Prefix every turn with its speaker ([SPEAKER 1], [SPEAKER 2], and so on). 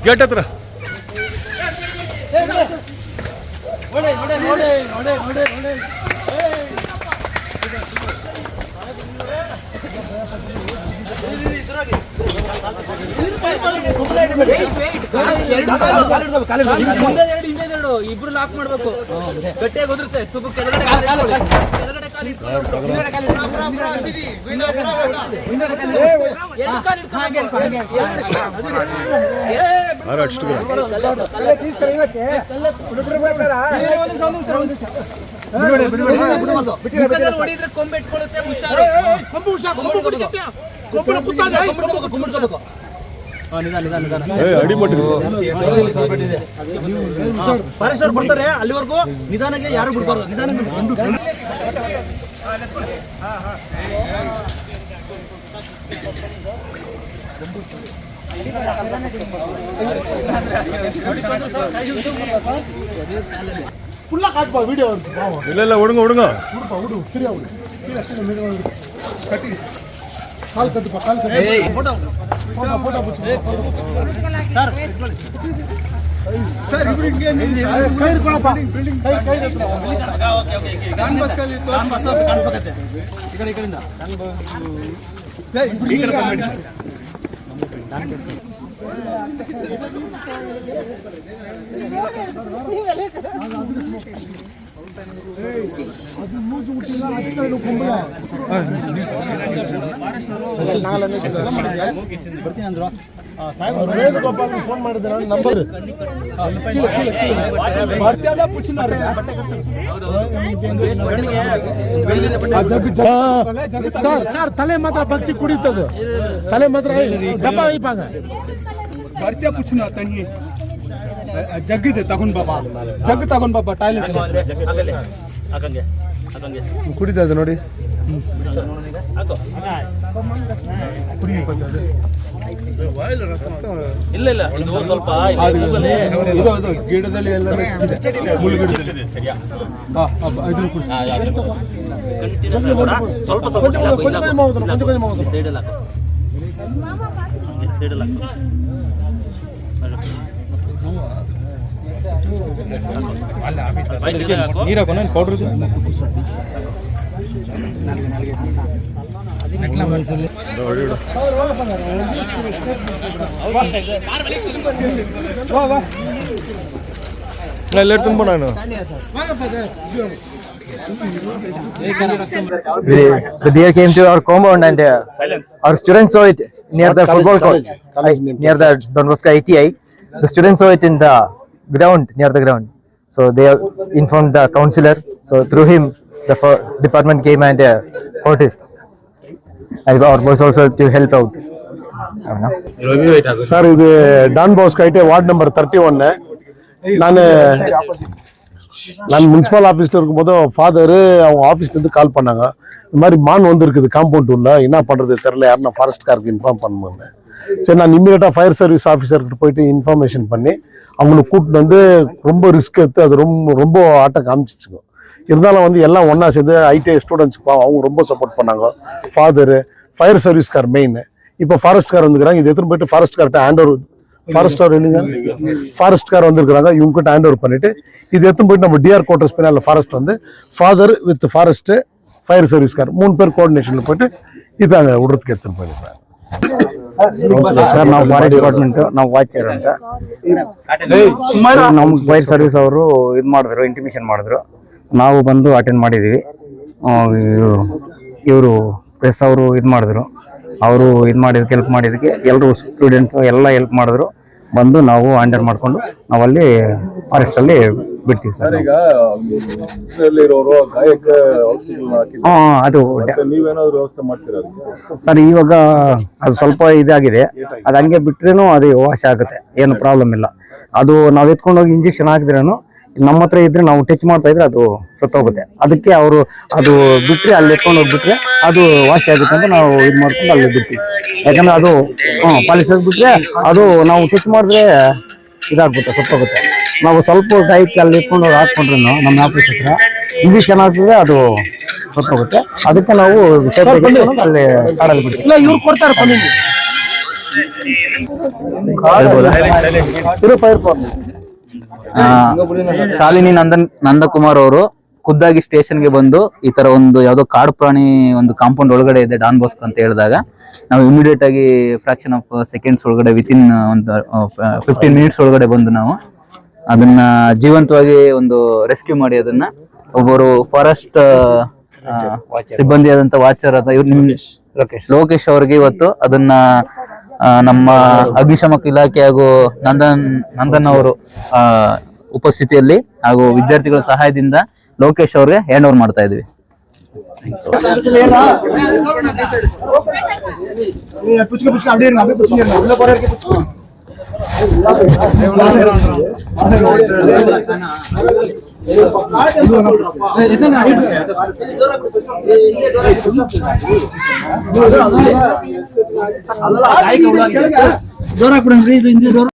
[SPEAKER 1] Gate ಹತ್ರ
[SPEAKER 2] ಇಬ್ರು lock ಮಾಡ್ಬೇಕು ಗಟ್ಟಿಯಾಗಿ ಒದರುತ್ತೆ ಹೊಡಿದ್ರೆ ಕೊಂಬೆ ಇಟ್ಕೊಳ್ಳುತ್ತೆ ಫಾರೆಸ್ಟರ್ ಬರ್ತಾರೆ ಅಲ್ಲಿವರೆಗೂ ನಿಧಾನಕ್ಕೆ ಯಾರು ಬಿಡ್ಬಾರ್ದು
[SPEAKER 1] ಇಲ್ಲ ಹುಡುಗ ಹುಡುಗ
[SPEAKER 3] ಕಾಲ್ ಕಟ್ಟಪ್ಪ ಕಾಲ್ ಫೋಟೋ ಸರ್ ಇಬ್ರಿಗೆ ಕೈ ಇಟ್ಕೊಳಪ್ಪ ಕೈ ಕಾಣಿಸ್ಬೇಕತ್ತೆ ಈ ಕಡೆಯಿಂದ ಅದು ಮೂಜು ಹುಟ್ಟಿಲ್ಲ ಹಚ್ಕೊಂಡು ಕೊಂಬಳ ಬರ್ತೀನಿ ಅಂದ್ರು ವೇಣುಗೋಪಾಲ್ ಫೋನ್ ಮಾಡಿದ್ರೆ ನಂಬರ್ ಸರ್ ತಲೆ ಮಾತ್ರ ಬಗ್ಸಿ ಕುಡಿತದು ತಲೆ ಮಾತ್ರ ಡಬ್ಬ ಇಪ್ಪಾಗ ಬರ್ತೀಯ ಪುಚ್ಚಿನ ತಂಗಿ ಜಗ್ಗಿದೆ ತಗೊಂಡ್ ಬಾಬಾ ಜಗ್ ತಗೊಂಡ್ ಬಾಬಾ ಟಾಯ್ಲೆಟ್ ಕುಡಿತಾ ಇದೆ ನೋಡಿ
[SPEAKER 2] ಇಲ್ಲ ಇಲ್ಲ ಇದು ಸ್ವಲ್ಪ
[SPEAKER 3] ಗಿಡದಲ್ಲಿ ಎಲ್ಲ
[SPEAKER 2] ಸ್ವಲ್ಪ
[SPEAKER 1] ನೀರು ಹಾಕೋಣ ಪೌಡ್ರ್ ಎಲ್ಲರೂ ತುಂಬ ನಾನು
[SPEAKER 4] The deer came to our compound and our students saw it near the football court, near the Don Bosco ITI. The students saw it in the ground, near the ground. So they informed the councillor. So through him, the department came and caught it. And our boys also to help out.
[SPEAKER 3] Sir ಇದು Don Bosco ಐಟೆ ward number 31. நான் municipal ஆஃபீஸில் இருக்கும்போது father அவங்க ஆஃபீஸ்லேருந்து கால் பண்ணாங்க. இந்த மாதிரி மான் வந்துருக்குது காம்பவுண்ட் உள்ள, என்ன பண்ணுறது தெரில, யாருன்னா ஃபாரஸ்ட்காருக்கு இன்ஃபார்ம் பண்ணணும்னு. சரி, நான் இம்மீடியட்டாக ஃபயர் சர்வீஸ் ஆஃபீஸர்கிட்ட போயிட்டு இன்ஃபர்மேஷன் பண்ணி அவங்களுக்கு கூப்பிட்டு வந்து ரொம்ப ரிஸ்க் எடுத்து அது ரொம்ப ஆட்டம் காமிச்சிச்சுங்க. இருந்தாலும் வந்து எல்லாம் ஒன்றா சேர்ந்து ஐடிஐ ஸ்டூடெண்ட்ஸுக்கு அவங்க ரொம்ப சப்போர்ட் பண்ணாங்க. ஃபாதரு, ஃபயர் சர்வீஸ்கார் மெயின், இப்போ ஃபாரஸ்ட்கார் வந்துக்கிறாங்க. இது எடுத்துன்னு போயிட்டு ஃபாரஸ்ட்கார்ட்ட ஹேண்ட் ஓவர், ஃபாரஸ்ட்கார் இல்லைங்க, ஃபாரஸ்ட்கார் வந்துருக்குறாங்க. இவங்ககிட்ட ஹேண்ட் ஓவர் பண்ணிட்டு இது எடுத்துன்னு போயிட்டு நம்ம டிஆர் குவார்டர்ஸ் பின்னால் ஃபாரஸ்ட் வந்து ஃபாதர் வித் ஃபாரஸ்ட்டு ஃபயர் சர்வீஸ்கார் 3 பேர் கோஆர்டினேஷனில் போயிட்டு இதாங்க விடுறதுக்கு எடுத்துன்னு போயிருக்கிறேன்.
[SPEAKER 4] ಸರ್, ನಾವು ಫಾರೆಸ್ಟ್ ಡಿಪಾರ್ಟ್ಮೆಂಟ್, ನಾವು ವಾಚರ್ ಅಂತ ನಮ್ಗೆ ಫೈರ್ ಸರ್ವಿಸ್ ಅವರು ಇದು ಮಾಡಿದ್ರು, ಇಂಟಿಮೇಷನ್ ಮಾಡಿದ್ರು. ನಾವು ಬಂದು ಅಟೆಂಡ್ ಮಾಡಿದ್ದೀವಿ. ಇವರು ಪ್ರೆಸ್ ಅವರು ಇದು ಮಾಡಿದ್ರು, ಅವರು ಇದು ಮಾಡಿದಕ್ಕೆ ಹೆಲ್ಪ್ ಮಾಡಿದಕ್ಕೆ ಎಲ್ಲರೂ ಸ್ಟೂಡೆಂಟ್ಸ್ ಎಲ್ಲ ಹೆಲ್ಪ್ ಮಾಡಿದ್ರು. ಬಂದು ನಾವು ಹ್ಯಾಂಡರ್ ಮಾಡಿಕೊಂಡು ನಾವಲ್ಲಿ ಫಾರೆಸ್ಟಲ್ಲಿ ಬಿಡ್ತೀವಿ ಸರ್. ಅದು ಸರ್ ಇವಾಗ ಅದು ಸ್ವಲ್ಪ ಇದಾಗಿದೆ, ಅದು ಹಂಗೆ ಬಿಟ್ರೇನು ಅದು ವಾಶ್ ಆಗುತ್ತೆ, ಏನು ಪ್ರಾಬ್ಲಮ್ ಇಲ್ಲ. ಅದು ನಾವು ಎತ್ಕೊಂಡೋಗಿ ಇಂಜೆಕ್ಷನ್ ಹಾಕಿದ್ರೇನು ನಮ್ಮ ಹತ್ರ ಇದ್ರೆ ನಾವು ಟಚ್ ಮಾಡ್ತಾ ಇದ್ರೆ ಅದು ಸತ್ತೋಗುತ್ತೆ. ಅದಕ್ಕೆ ಅವರು ಅದು ಬಿಟ್ರೆ ಅಲ್ಲಿ ಎತ್ಕೊಂಡು ಹೋಗ್ಬಿಟ್ರೆ ಅದು ವಾಶ್ ಆಗುತ್ತೆ ಅಂತ ನಾವು ಇದು ಮಾಡ್ಕೊಂಡು ಅಲ್ಲಿ ಬಿಡ್ತೀವಿ. ಯಾಕಂದ್ರೆ ಅದು ಪಾಲಿಸೋದು ಬಿಟ್ರೆ ಅದು ನಾವು ಟಚ್ ಮಾಡಿದ್ರೆ ಇದಾಗ್ಬಿಡುತ್ತೆ, ಸತ್ತೋಗುತ್ತೆ. ನಾವು ಸ್ವಲ್ಪ ಗಾಯಕ್ಕೆ ಅಲ್ಲಿ ಎತ್ಕೊಂಡು ಹಾಕೊಂಡ್ರು ನಮ್ಮ ಆಫೀಸ್ ಹತ್ರ ಇಂಜೆಕ್ಷನ್ ಹಾಕಿದ್ರೆ ಅದು ಸತ್ತೋಗುತ್ತೆ. ಅದಕ್ಕೆ ನಾವು ಅಲ್ಲಿ ಕಾಡಲ್ಲಿ ಬಿಡ್ತೀವಿ.
[SPEAKER 5] ಶಾಲಿನಿ ನಂದಕುಮಾರ್ ಅವರು ಖುದ್ದಾಗಿ ಸ್ಟೇಷನ್ಗೆ ಬಂದು ಈ ತರ ಒಂದು ಯಾವ್ದೋ ಕಾಡು ಪ್ರಾಣಿ ಒಂದು ಕಾಂಪೌಂಡ್ ಒಳಗಡೆ ಇದೆ ಡಾನ್ ಬಾಸ್ಕೋ ಅಂತ ಹೇಳಿದಾಗ ನಾವು ಇಮಿಡಿಯೇಟ್ ಆಗಿ ಫ್ರಾಕ್ಷನ್ ಆಫ್ ಸೆಕೆಂಡ್ಸ್ ಒಳಗಡೆ ವಿತಿನ್ ಒಂದು 15 ಮಿನಿಟ್ಸ್ ಒಳಗಡೆ ಬಂದು ನಾವು ಅದನ್ನ ಜೀವಂತವಾಗಿ ಒಂದು ರೆಸ್ಕ್ಯೂ ಮಾಡಿ ಅದನ್ನ ಒಬ್ಬರು ಫಾರೆಸ್ಟ್ ಸಿಬ್ಬಂದಿ ಆದಂತ ವಾಚರ್ ಲೋಕೇಶ್ ಅವರಿಗೆ ಇವತ್ತು ಅದನ್ನ ನಮ್ಮ ಅಗ್ನಿಶಾಮಕ ಇಲಾಖೆ ಹಾಗೂ ನಂದನ್ ಅವರು ಉಪಸ್ಥಿತಿಯಲ್ಲಿ ಹಾಗೂ ವಿದ್ಯಾರ್ಥಿಗಳ ಸಹಾಯದಿಂದ ಲೋಕೇಶ್ ಅವ್ರಿಗೆ ಹ್ಯಾಂಡ್ ಓವರ್ ಮಾಡ್ತಾ ಇದೀವಿ.
[SPEAKER 2] ಜೋರಾಗಿ